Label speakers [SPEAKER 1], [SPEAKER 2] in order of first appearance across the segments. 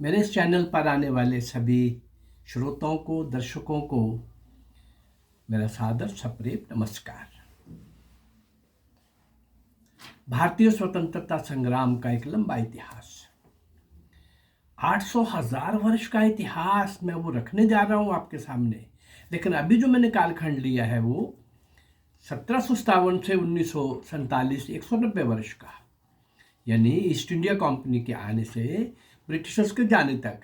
[SPEAKER 1] मेरे इस चैनल पर आने वाले सभी श्रोताओं को, दर्शकों को मेरा सादर सप्रेम नमस्कार। भारतीय स्वतंत्रता संग्राम का एक लंबा इतिहास, 800,000 वर्ष का इतिहास मैं वो रखने जा रहा हूँ आपके सामने। लेकिन अभी जो मैंने कालखंड लिया है वो 1757 से 1947, 190 वर्ष का, यानी ईस्ट इंडिया कंपनी के आने से ब्रिटिशर्स के जाने तक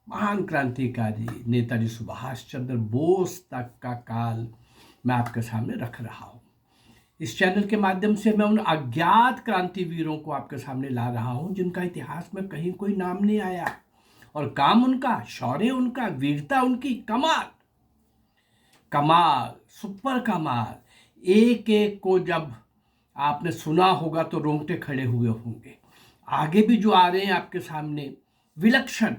[SPEAKER 1] महान क्रांतिकारी नेताजी सुभाष चंद्र बोस तक का काल मैं आपके सामने रख रहा हूँ। इस चैनल के माध्यम से मैं उन अज्ञात क्रांतिवीरों को आपके सामने ला रहा हूँ जिनका इतिहास में कहीं कोई नाम नहीं आया, और काम उनका, शौर्य उनका, वीरता उनकी कमाल कमाल, सुपर कमाल। एक एक को जब आपने सुना होगा तो रोंगटे खड़े हुए होंगे। आगे भी जो आ रहे हैं आपके सामने, विलक्षण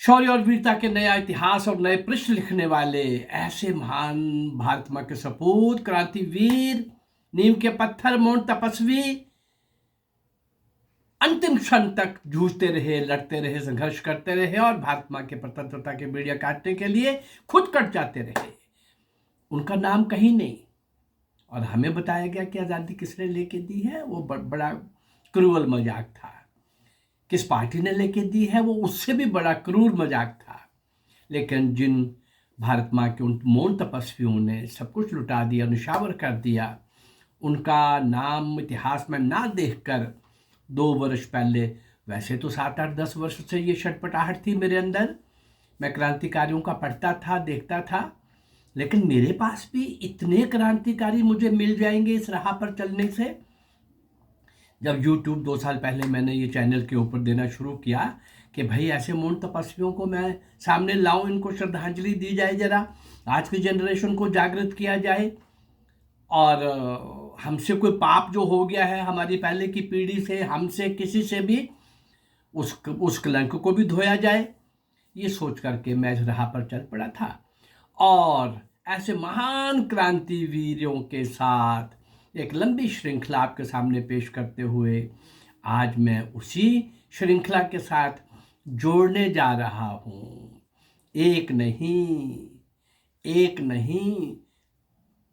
[SPEAKER 1] शौर्य और वीरता के नया इतिहास और नए पृष्ठ लिखने वाले ऐसे महान भारत मां के सपूत क्रांतिवीर, नींव के पत्थर, मौन तपस्वी, अंतिम क्षण तक जूझते रहे, लड़ते रहे, संघर्ष करते रहे और भारत मां के स्वतंत्रता के बेड़िया काटने के लिए खुद कट जाते रहे। उनका नाम कहीं नहीं, और हमें बताया गया कि आज़ादी किसने लेके दी है वो बड़ा क्रूअल मजाक था। किस पार्टी ने लेके दी है वो उससे भी बड़ा क्रूर मजाक था। लेकिन जिन भारत मां के उन मौन तपस्वियों ने सब कुछ लुटा दिया, निशावर कर दिया, उनका नाम इतिहास में ना देखकर 2 वर्ष पहले, वैसे तो 7, 8, 10 वर्ष से ये छटपटाहट थी मेरे अंदर। मैं क्रांतिकारियों का पढ़ता था, देखता था, लेकिन मेरे पास भी इतने क्रांतिकारी मुझे मिल जाएंगे इस राह पर चलने से। जब YouTube 2 साल पहले मैंने ये चैनल के ऊपर देना शुरू किया कि भाई ऐसे मौन तपस्वियों को मैं सामने लाऊं, इनको श्रद्धांजलि दी जाए, जरा आज की जनरेशन को जागृत किया जाए, और हमसे कोई पाप जो हो गया है हमारी पहले की पीढ़ी से, हमसे किसी से भी, उस कलंक को भी धोया जाए। ये सोच करके मैं इस राह पर चल पड़ा था, और ऐसे महान क्रांतिवीरों के साथ एक लंबी श्रृंखला आपके सामने पेश करते हुए आज मैं उसी श्रृंखला के साथ जोड़ने जा रहा हूँ। एक नहीं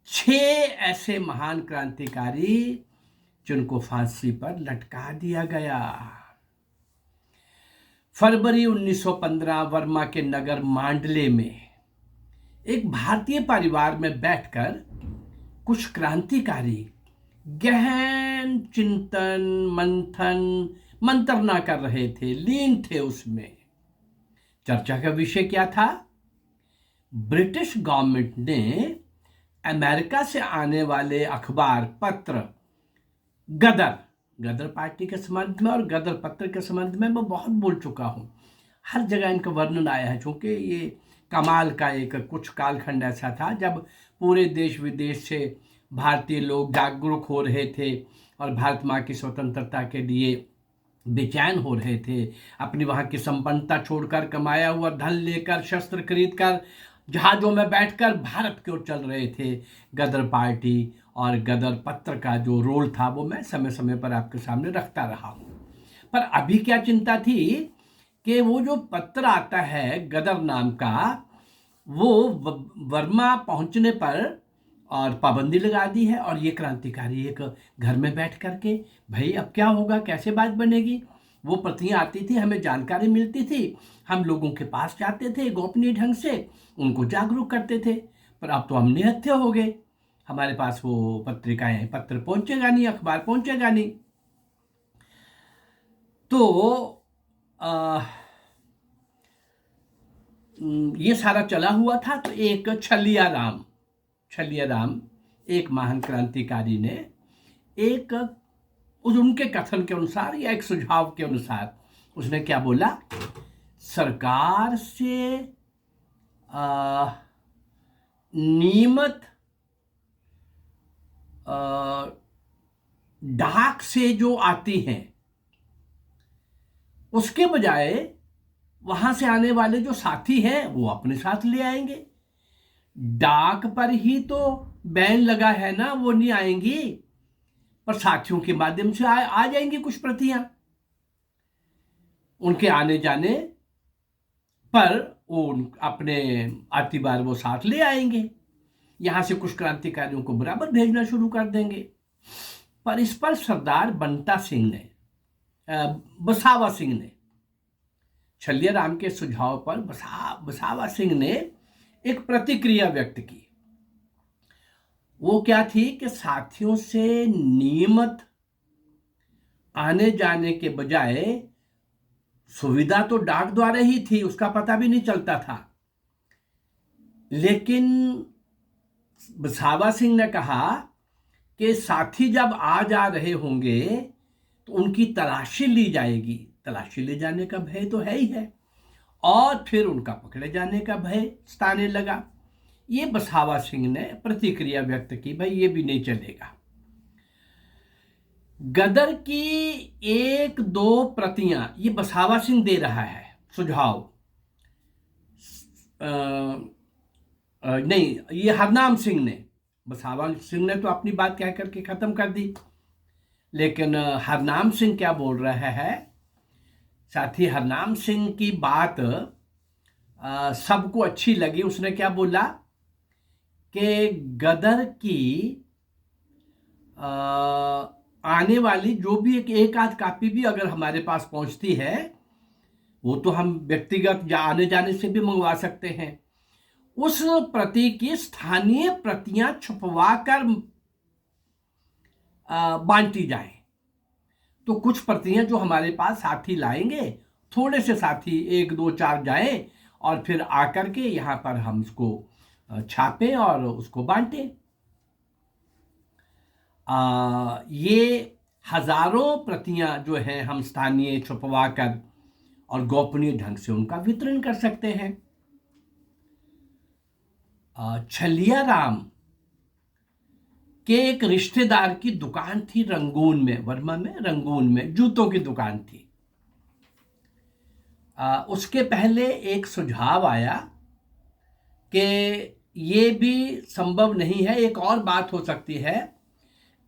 [SPEAKER 1] 6 ऐसे महान क्रांतिकारी जिनको फांसी पर लटका दिया गया। फरवरी 1915 वर्मा के नगर मांडले में एक भारतीय परिवार में बैठकर कुछ क्रांतिकारी गहन चिंतन, मंथन, मंत्रणा कर रहे थे, लीन थे उसमें। चर्चा का विषय क्या था? ब्रिटिश गवर्नमेंट ने अमेरिका से आने वाले अखबार पत्र गदर पार्टी के संबंध में और गदर पत्र के संबंध में मैं बहुत बोल चुका हूं। हर जगह इनका वर्णन आया है, क्योंकि ये कमाल का एक कुछ कालखंड ऐसा था जब पूरे देश विदेश से भारतीय लोग जागरूक हो रहे थे और भारत माँ की स्वतंत्रता के लिए बेचैन हो रहे थे। अपनी वहाँ की संपन्नता छोड़कर, कमाया हुआ धन लेकर, शस्त्र खरीद कर, जहाज़ों में बैठकर भारत की ओर चल रहे थे। गदर पार्टी और गदर पत्र का जो रोल था वो मैं समय समय पर आपके सामने रखता रहा हूँ। पर अभी क्या चिंता थी कि वो जो पत्र आता है गदर नाम का, वो वर्मा पहुंचने पर और पाबंदी लगा दी है, और ये क्रांतिकारी एक घर में बैठ करके, भाई अब क्या होगा, कैसे बात बनेगी। वो प्रतियां आती थी, हमें जानकारी मिलती थी, हम लोगों के पास जाते थे, गोपनीय ढंग से उनको जागरूक करते थे। पर अब तो हम निहत्थे हो गए, हमारे पास वो पत्रिकाएं, पत्र पहुंचेगा नहीं, अखबार पहुंचेगा नहीं। तो ये सारा चला हुआ था। तो एक छलिया राम एक महान क्रांतिकारी ने एक उनके कथन के अनुसार या एक सुझाव के अनुसार उसने क्या बोला, सरकार से नियमित डाक से जो आती हैं उसके बजाय वहां से आने वाले जो साथी हैं वो अपने साथ ले आएंगे। डाक पर ही तो बैन लगा है ना, वो नहीं आएंगी, पर साथियों के माध्यम से आ जाएंगी कुछ प्रतियां। उनके आने जाने पर वो अपने आती बार वो साथ ले आएंगे। यहाँ से कुछ क्रांतिकारियों को बराबर भेजना शुरू कर देंगे। पर इस पर सरदार बंटा सिंह ने, बसावा सिंह ने, छलिया राम के सुझाव पर बसावा सिंह ने एक प्रतिक्रिया व्यक्त की। वो क्या थी कि साथियों से नियमित आने जाने के बजाय सुविधा तो डाक द्वारा ही थी, उसका पता भी नहीं चलता था। लेकिन बसावा सिंह ने कहा कि साथी जब आ जा रहे होंगे तो उनकी तलाशी ली जाएगी। तलाशी ले जाने का भय तो है ही है, और फिर उनका पकड़े जाने का भय सताने लगा। ये बसावा सिंह ने प्रतिक्रिया व्यक्त की, भाई ये भी नहीं चलेगा। गदर की एक दो प्रतियां, ये बसावा सिंह दे रहा है सुझाव, नहीं, ये हरनाम सिंह ने, बसावा सिंह ने तो अपनी बात कह करके खत्म कर दी, लेकिन हरनाम सिंह क्या बोल रहा है साथी, हरनाम सिंह की बात सबको अच्छी लगी। उसने क्या बोला कि गदर की आने वाली जो भी एक आध कापी भी अगर हमारे पास पहुंचती है, वो तो हम व्यक्तिगत आने जाने से भी मंगवा सकते हैं। उस प्रति की स्थानीय प्रतियां छुपवा कर बांटी जाए, तो कुछ प्रतियां जो हमारे पास साथी लाएंगे, थोड़े से साथी, एक दो चार जाएं, और फिर आकर के यहां पर हम उसको छापें और उसको बांटें। ये हजारों प्रतियां जो हैं हम स्थानीय छुपवा कर और गोपनीय ढंग से उनका वितरण कर सकते हैं। छलिया राम के एक रिश्तेदार की दुकान थी रंगून में, वर्मा में, रंगून में जूतों की दुकान थी। उसके पहले एक सुझाव आया कि ये भी संभव नहीं है, एक और बात हो सकती है,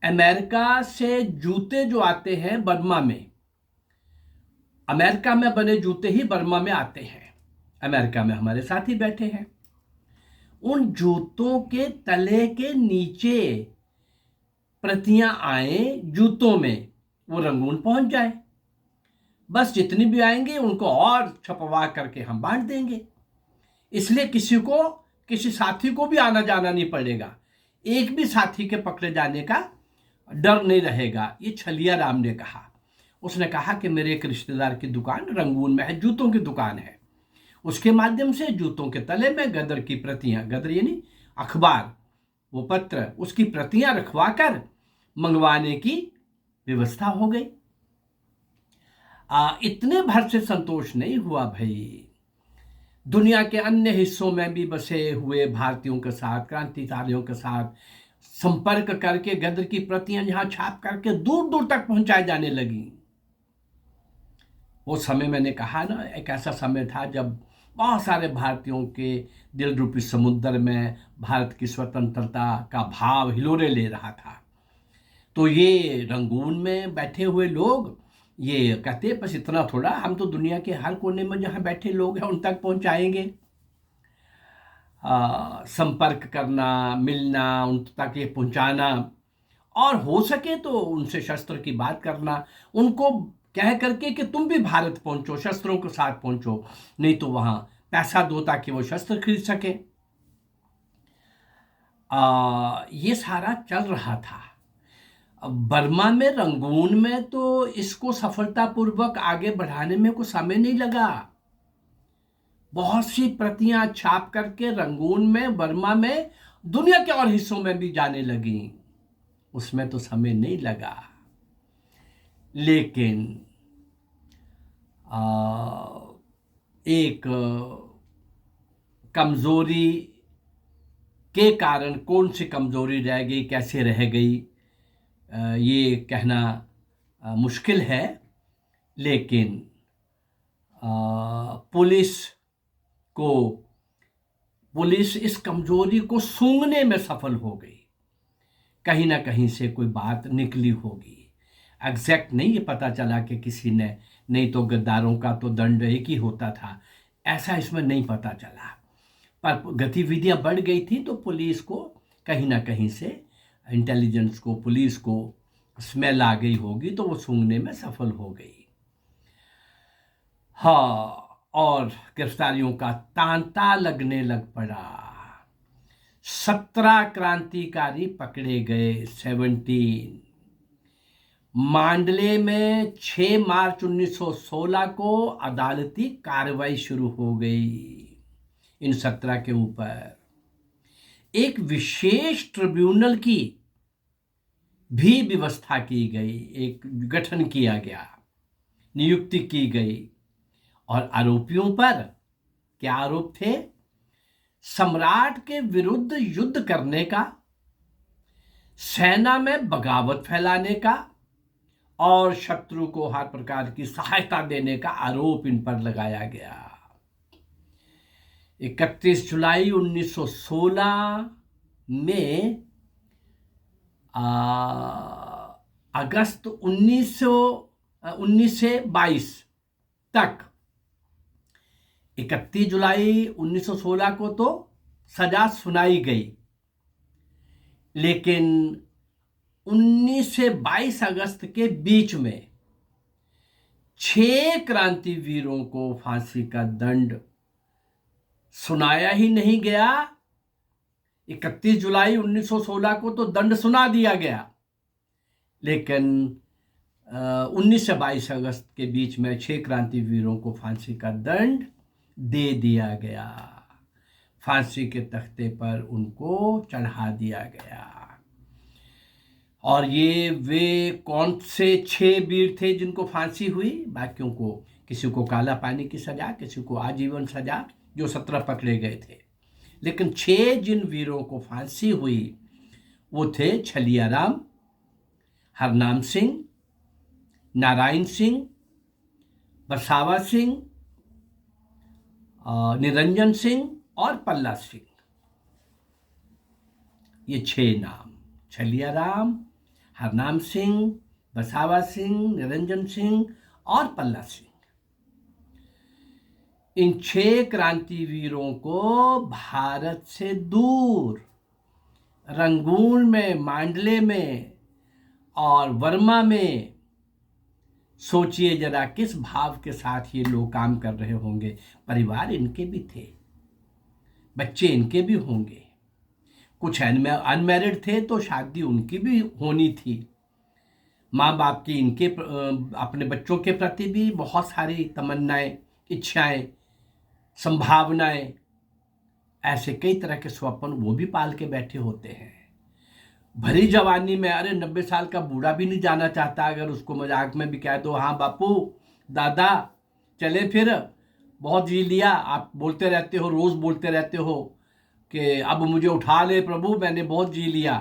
[SPEAKER 1] अमेरिका से जूते जो आते हैं बर्मा में, अमेरिका में बने जूते ही बर्मा में आते हैं। अमेरिका में हमारे साथी बैठे हैं, उन जूतों के तले के नीचे प्रतियां आए जूतों में, वो रंगून पहुंच जाए, बस जितनी भी आएंगे उनको और छपवा करके हम बांट देंगे। इसलिए किसी साथी को भी आना जाना नहीं पड़ेगा, एक भी साथी के पकड़े जाने का डर नहीं रहेगा। ये छलिया राम ने कहा। उसने कहा कि मेरे एक रिश्तेदार की दुकान रंगून में है, जूतों की दुकान है, उसके माध्यम से जूतों के तले में गदर की प्रतियां, गदर यानी अखबार, वो पत्र, उसकी प्रतियां रखवा कर मंगवाने की व्यवस्था हो गई। इतने भर से संतोष नहीं हुआ भाई। दुनिया के अन्य हिस्सों में भी बसे हुए भारतीयों के साथ, क्रांतिकारियों के साथ संपर्क करके गदर की प्रतियां जहां छाप करके दूर दूर तक पहुंचाई जाने लगी। वो समय मैंने कहा ना, एक ऐसा समय था जब बहुत सारे भारतीयों के दिल रूपी समुद्र में भारत की स्वतंत्रता का भाव हिलोरे ले रहा था। तो ये रंगून में बैठे हुए लोग ये कहते, बस इतना थोड़ा, हम तो दुनिया के हर कोने में जहाँ बैठे लोग हैं उन तक पहुँचाएंगे। संपर्क करना, मिलना, उन तक ये पहुँचाना, और हो सके तो उनसे शस्त्र की बात करना, उनको कह करके कि तुम भी भारत पहुंचो, शस्त्रों के साथ पहुंचो, नहीं तो वहां पैसा दो ताकि वो शस्त्र खरीद सके। ये सारा चल रहा था। बर्मा में, रंगून में तो इसको सफलतापूर्वक आगे बढ़ाने में कोई समय नहीं लगा। बहुत सी प्रतियां छाप करके रंगून में, बर्मा में, दुनिया के और हिस्सों में भी जाने लगी, उसमें तो समय नहीं लगा। लेकिन एक कमजोरी के कारण, कौन सी कमजोरी रह गई, कैसे रह गई, ये कहना मुश्किल है। लेकिन पुलिस इस कमजोरी को सूंघने में सफल हो गई। कहीं ना कहीं से कोई बात निकली होगी, एग्जैक्ट नहीं ये पता चला कि किसी ने नहीं तो गद्दारों का तो दंड एक ही होता था, ऐसा इसमें नहीं पता चला। पर गतिविधियां बढ़ गई थी तो पुलिस को कहीं ना कहीं से, इंटेलिजेंस को, पुलिस को स्मेल आ गई होगी तो वो सूंघने में सफल हो गई। हाँ, और गिरफ्तारियों का तांता लगने लग पड़ा। 17 क्रांतिकारी पकड़े गए, 17। मांडले में 6 मार्च 1916 को अदालती कार्रवाई शुरू हो गई इन 17 के ऊपर। एक विशेष ट्रिब्यूनल की भी व्यवस्था की गई, एक गठन किया गया, नियुक्ति की गई। और आरोपियों पर क्या आरोप थे? सम्राट के विरुद्ध युद्ध करने का, सेना में बगावत फैलाने का और शत्रु को हर प्रकार की सहायता देने का आरोप इन पर लगाया गया। 31 जुलाई 1916 में अगस्त 19 से 22 तक, 31 जुलाई 1916 को तो सजा सुनाई गई, लेकिन 19 से 22 अगस्त के बीच में 6 क्रांतिवीरों को फांसी का दंड सुनाया ही नहीं गया। 31 जुलाई 1916 को तो दंड सुना दिया गया, लेकिन 19 से 22 अगस्त के बीच में 6 क्रांतिवीरों को फांसी का दंड दे दिया गया। फांसी के तख्ते पर उनको चढ़ा दिया गया। और ये वे कौन से 6 वीर थे जिनको फांसी हुई? बाकियों को, किसी को काला पानी की सजा, किसी को आजीवन सजा, जो 17 पकड़े गए थे। लेकिन 6 जिन वीरों को फांसी हुई वो थे छलियाराम, हरनाम सिंह, नारायण सिंह, बसावा सिंह, निरंजन सिंह और पल्ला सिंह। ये 6 नाम, छलियाराम, हरनाम सिंह, बसावा सिंह, निरंजन सिंह और पल्ला सिंह। इन 6 क्रांतिवीरों को भारत से दूर रंगून में, मांडले में और वर्मा में, सोचिए जरा किस भाव के साथ ये लोग काम कर रहे होंगे। परिवार इनके भी थे, बच्चे इनके भी होंगे, कुछ अनमैरिड थे तो शादी उनकी भी होनी थी। माँ बाप की इनके अपने बच्चों के प्रति भी बहुत सारी तमन्नाएं, इच्छाएं, संभावनाएं, ऐसे कई तरह के स्वप्न वो भी पाल के बैठे होते हैं। भरी जवानी में, अरे 90 साल का बूढ़ा भी नहीं जाना चाहता। अगर उसको मजाक में भी कह दो, हाँ बापू, दादा, चले फिर, बहुत जी लिया। आप बोलते रहते हो, रोज बोलते रहते हो कि अब मुझे उठा ले प्रभु, मैंने बहुत जी लिया।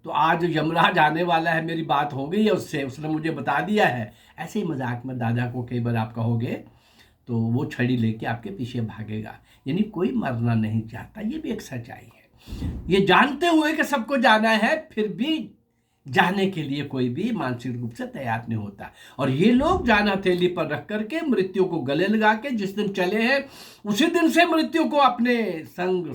[SPEAKER 1] तो आज यमराज आने वाला है, मेरी बात हो गई है उससे, उसने मुझे बता दिया है। ऐसे ही मजाक में दादा को कई बार आप कहोगे तो वो छड़ी लेके आपके पीछे भागेगा। यानी कोई मरना नहीं चाहता, ये भी एक सच्चाई है। ये जानते हुए कि सबको जाना है, फिर भी जाने के लिए कोई भी मानसिक रूप से तैयार नहीं होता। और ये लोग जान हथेली पर रख करके मृत्यु को गले लगा के जिस दिन चले हैं, उसी दिन से मृत्यु को अपने संग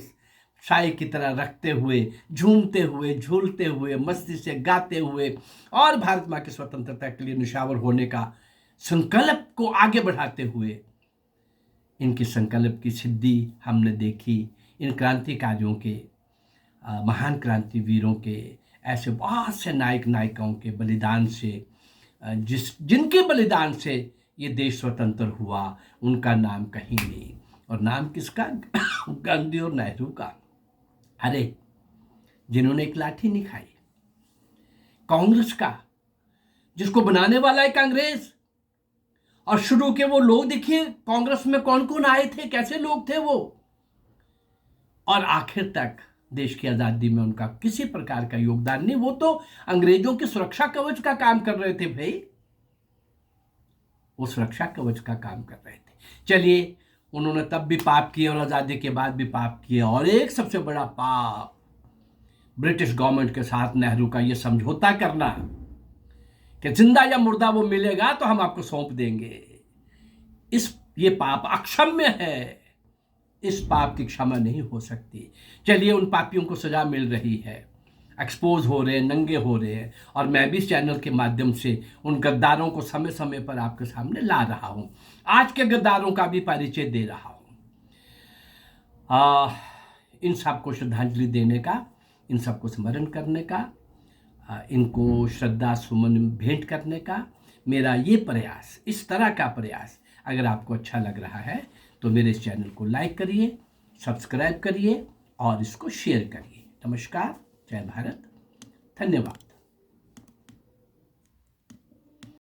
[SPEAKER 1] साई की तरह रखते हुए, झूमते हुए, झूलते हुए, मस्ती से गाते हुए और भारत माँ की स्वतंत्रता के लिए निशावर होने का संकल्प को आगे बढ़ाते हुए, इनके संकल्प की सिद्धि हमने देखी। इन क्रांतिकारियों के, महान क्रांतिवीरों के, ऐसे बहुत से नायक नायिकाओं के बलिदान से, जिनके बलिदान से ये देश स्वतंत्र हुआ, उनका नाम कहीं नहीं। और नाम किसका? गांधी और नेहरू का। अरे जिन्होंने एक लाठी नहीं खाई। कांग्रेस का, जिसको बनाने वाला एक अंग्रेज। और शुरू के वो लोग देखिए कांग्रेस में कौन कौन आए थे, कैसे लोग थे वो। और आखिर तक देश की आजादी में उनका किसी प्रकार का योगदान नहीं। वो तो अंग्रेजों की सुरक्षा कवच का काम कर रहे थे भाई, वो सुरक्षा कवच का काम कर रहे थे। चलिए, उन्होंने तब भी पाप किए और आजादी के बाद भी पाप किए। और एक सबसे बड़ा पाप, ब्रिटिश गवर्नमेंट के साथ नेहरू का ये समझौता करना कि जिंदा या मुर्दा वो मिलेगा तो हम आपको सौंप देंगे। ये पाप अक्षम्य है, इस पाप की क्षमा नहीं हो सकती। चलिए, उन पापियों को सजा मिल रही है, एक्सपोज हो रहे हैं, नंगे हो रहे हैं, और मैं भी इस चैनल के माध्यम से उन गद्दारों को समय समय पर आपके सामने ला रहा हूं, आज के गद्दारों का भी परिचय दे रहा हूं। इन सबको श्रद्धांजलि देने का, इन सबको स्मरण करने का, इनको श्रद्धा सुमन भेंट करने का मेरा ये प्रयास, इस तरह का प्रयास अगर आपको अच्छा लग रहा है तो मेरे इस चैनल को लाइक करिए, सब्सक्राइब करिए और इसको शेयर करिए। नमस्कार, जय भारत, धन्यवाद।